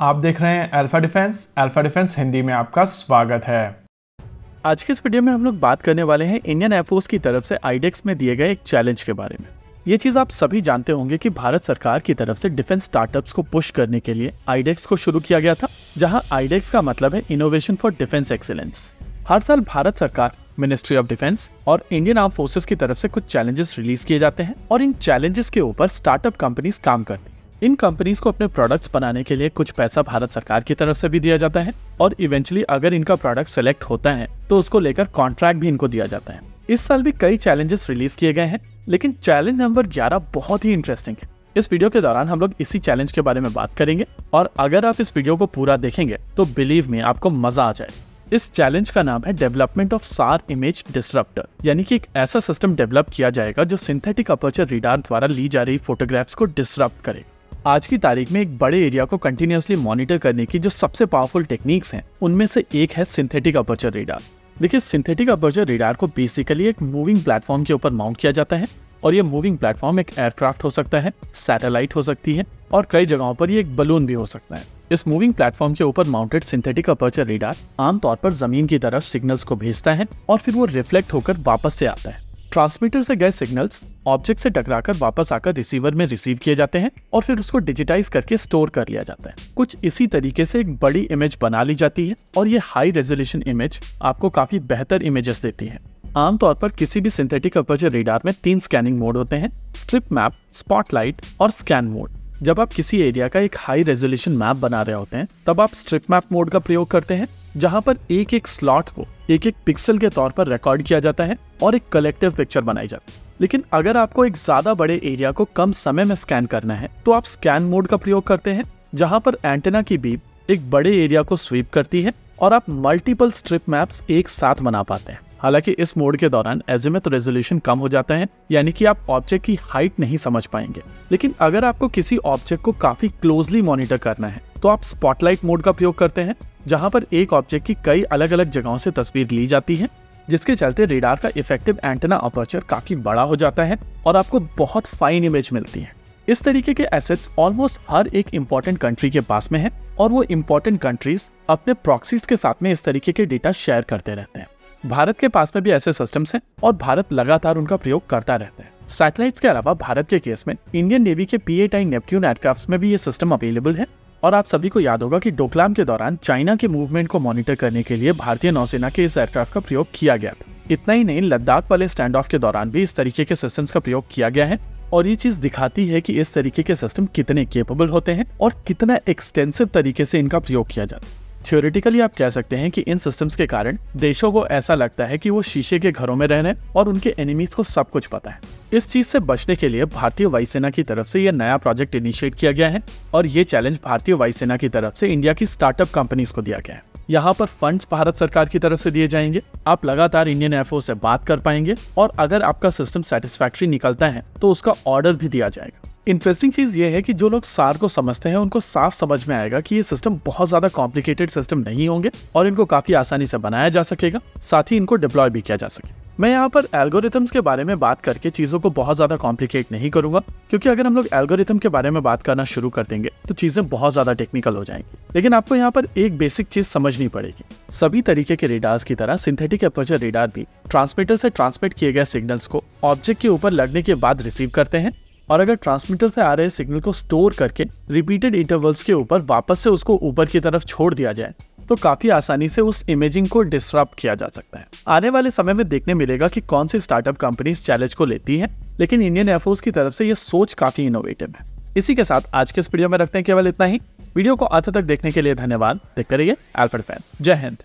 आप देख रहे हैं अल्फा डिफेंस हिंदी में आपका स्वागत है। आज के इस वीडियो में हम लोग बात करने वाले हैं इंडियन एयरफोर्स की तरफ से आईडेक्स में दिए गए एक चैलेंज के बारे में। ये चीज आप सभी जानते होंगे कि भारत सरकार की तरफ से डिफेंस स्टार्टअप्स को पुश करने के लिए आईडेक्स को शुरू किया गया था, जहां आईडेक्स का मतलब है इनोवेशन फॉर डिफेंस एक्सीलेंस। हर साल भारत सरकार, मिनिस्ट्री ऑफ डिफेंस और इंडियन आर्म फोर्सेस की तरफ से कुछ चैलेंजेस रिलीज किए जाते हैं और इन चैलेंजेस के ऊपर स्टार्टअप कंपनीज काम करती हैं। इन कंपनीज को अपने प्रोडक्ट्स बनाने के लिए कुछ पैसा भारत सरकार की तरफ से भी दिया जाता है और इवेंचुअली अगर इनका प्रोडक्ट सेलेक्ट होता है तो उसको लेकर कॉन्ट्रैक्ट भी इनको दिया जाता है। इस साल भी कई चैलेंजेस रिलीज किए गए हैं, लेकिन चैलेंज नंबर 11 बहुत ही इंटरेस्टिंग है। इस वीडियो के दौरान हम लोग इसी चैलेंज के बारे में बात करेंगे और अगर आप इस वीडियो को पूरा देखेंगे तो बिलीव मी आपको मजा आ जाए। इस चैलेंज का नाम है डेवलपमेंट ऑफ सार इमेज डिसरप्टर, यानी कि एक ऐसा सिस्टम डेवलप किया जाएगा जो सिंथेटिक अपर्चर रेडार द्वारा ली जा रही फोटोग्राफ्स को डिसरप्ट करे। आज की तारीख में एक बड़े एरिया को कंटिन्यूअसली मॉनिटर करने की जो सबसे पावरफुल टेक्निक्स हैं, उनमें से एक है सिंथेटिक अपर्चर रेडार। देखिए, सिंथेटिक अपर्चर रेडार को बेसिकली एक मूविंग प्लेटफॉर्म के ऊपर माउंट किया जाता है और ये मूविंग प्लेटफॉर्म एक एयरक्राफ्ट हो सकता है, सैटेलाइट हो सकती है और कई जगहों पर ये एक बलून भी हो सकता है। इस मूविंग प्लेटफॉर्म के ऊपर माउंटेड सिंथेटिक अपर्चर रेडार आमतौर पर जमीन की तरफ सिग्नल्स को भेजता है और फिर वो रिफ्लेक्ट होकर वापस से आता है। ट्रांसमीटर से गए सिग्नल्स ऑब्जेक्ट से टकराकर वापस आकर रिसीवर में रिसीव किए जाते हैं और फिर उसको डिजिटाइज करके स्टोर कर लिया जाता है। कुछ इसी तरीके से एक बड़ी इमेज बना ली जाती है और ये हाई रेजोल्यूशन इमेज आपको काफी बेहतर इमेजेस देती है। आमतौर पर किसी भी सिंथेटिक अपर्चर रेडार में 3 स्कैनिंग मोड होते हैं: स्ट्रिप मैप, स्पॉटलाइट और स्कैन मोड। जब आप किसी एरिया का एक हाई रेजोल्यूशन मैप बना रहे होते हैं तब आप स्ट्रिप मैप मोड का प्रयोग करते हैं, जहां पर एक एक स्लॉट को एक एक पिक्सल के तौर पर रिकॉर्ड किया जाता है और एक कलेक्टिव पिक्चर बनाई जाती है। लेकिन अगर आपको एक ज्यादा बड़े एरिया को कम समय में स्कैन करना है तो आप स्कैन मोड का प्रयोग करते हैं, जहां पर एंटेना की बीम एक बड़े एरिया को स्वीप करती है और आप मल्टीपल स्ट्रिप मैप्स एक साथ बना पाते हैं। हालांकि इस मोड के दौरान एजिमुथ रेजोल्यूशन कम हो जाता है, यानी कि आप ऑब्जेक्ट की हाइट नहीं समझ पाएंगे। लेकिन अगर आपको किसी ऑब्जेक्ट को काफी क्लोजली मॉनिटर करना है तो आप स्पॉटलाइट मोड का प्रयोग करते हैं, जहां पर एक ऑब्जेक्ट की कई अलग अलग जगहों से तस्वीर ली जाती है, जिसके चलते रेडार का इफेक्टिव एंटेना अपर्चर काफी बड़ा हो जाता है और आपको बहुत फाइन इमेज मिलती है। इस तरीके के एसेट्स ऑलमोस्ट हर एक इम्पोर्टेंट कंट्री के पास में है और वो इम्पोर्टेंट कंट्रीज अपने प्रॉक्सीज के साथ में इस तरीके के डेटा शेयर करते रहते हैं। भारत के पास में भी ऐसे सिस्टम्स हैं और भारत लगातार उनका प्रयोग करता रहता है। सैटेलाइट्स के अलावा भारत के केस में इंडियन नेवी के P-8I नेपट्यून एयरक्राफ्ट्स में भी ये सिस्टम अवेलेबल है और आप सभी को याद होगा कि डोकलाम के दौरान चाइना के मूवमेंट को मॉनिटर करने के लिए भारतीय नौसेना के इस एयरक्राफ्ट का प्रयोग किया गया था। इतना ही नहीं, लद्दाख वाले स्टैंड ऑफ के दौरान भी इस तरीके के सिस्टम्स का प्रयोग किया गया है और ये चीज दिखाती है कि इस तरीके के सिस्टम कितने केपेबल होते हैं और कितना एक्सटेंसिव तरीके से इनका प्रयोग किया जाता है। थ्योरेटिकली आप कह सकते हैं कि इन सिस्टम्स के कारण देशों को ऐसा लगता है कि वो शीशे के घरों में रह रहे हैं और उनके एनिमीज को सब कुछ पता है। इस चीज से बचने के लिए भारतीय वायुसेना की तरफ से यह नया प्रोजेक्ट इनिशिएट किया गया है और ये चैलेंज भारतीय वायुसेना की तरफ से इंडिया की स्टार्टअप कंपनीज को दिया गया है। यहाँ पर फंड्स भारत सरकार की तरफ से दिए जाएंगे, आप लगातार इंडियन एयरफोर्स से बात कर पाएंगे और अगर आपका सिस्टम सेटिस्फैक्टरी निकलता है तो उसका ऑर्डर भी दिया जाएगा। इंटरेस्टिंग चीज ये है कि जो लोग सार को समझते हैं उनको साफ समझ में आएगा कि ये सिस्टम बहुत ज्यादा कॉम्प्लिकेटेड सिस्टम नहीं होंगे और इनको काफी आसानी से बनाया जा सकेगा, साथ ही इनको डिप्लॉय भी किया जा सके। मैं यहाँ पर एल्गोरिथम्स के बारे में बात करके चीजों को बहुत ज्यादा कॉम्प्लिकेट नहीं करूंगा, क्योंकि अगर हम लोग एल्गोरिथम के बारे में बात करना शुरू कर देंगे तो चीजें बहुत ज्यादा टेक्निकल हो जाएंगी। लेकिन आपको यहाँ पर एक बेसिक चीज समझनी पड़ेगी। सभी तरीके के रेडार्स की तरह सिंथेटिक अपर्चर रेडार भी ट्रांसमीटर से ट्रांसमिट किए गए सिग्नल्स को ऑब्जेक्ट के ऊपर लगने के बाद रिसीव करते हैं और अगर ट्रांसमीटर से आ रहे सिग्नल को स्टोर करके रिपीटेड इंटरवल्स के ऊपर वापस से उसको ऊपर की तरफ छोड़ दिया जाए तो काफी आसानी से उस इमेजिंग को डिसरप्ट किया जा सकता है। आने वाले समय में देखने मिलेगा कि कौन सी स्टार्टअप कंपनी इस चैलेंज को लेती है, लेकिन इंडियन एयरफोर्स की तरफ से यह सोच काफी इनोवेटिव है। इसी के साथ आज के इस वीडियो में रखते हैं केवल इतना ही। वीडियो को अंत तक देखने के लिए धन्यवाद। देखते रहिए अल्फा डिफेंस। जय हिंद।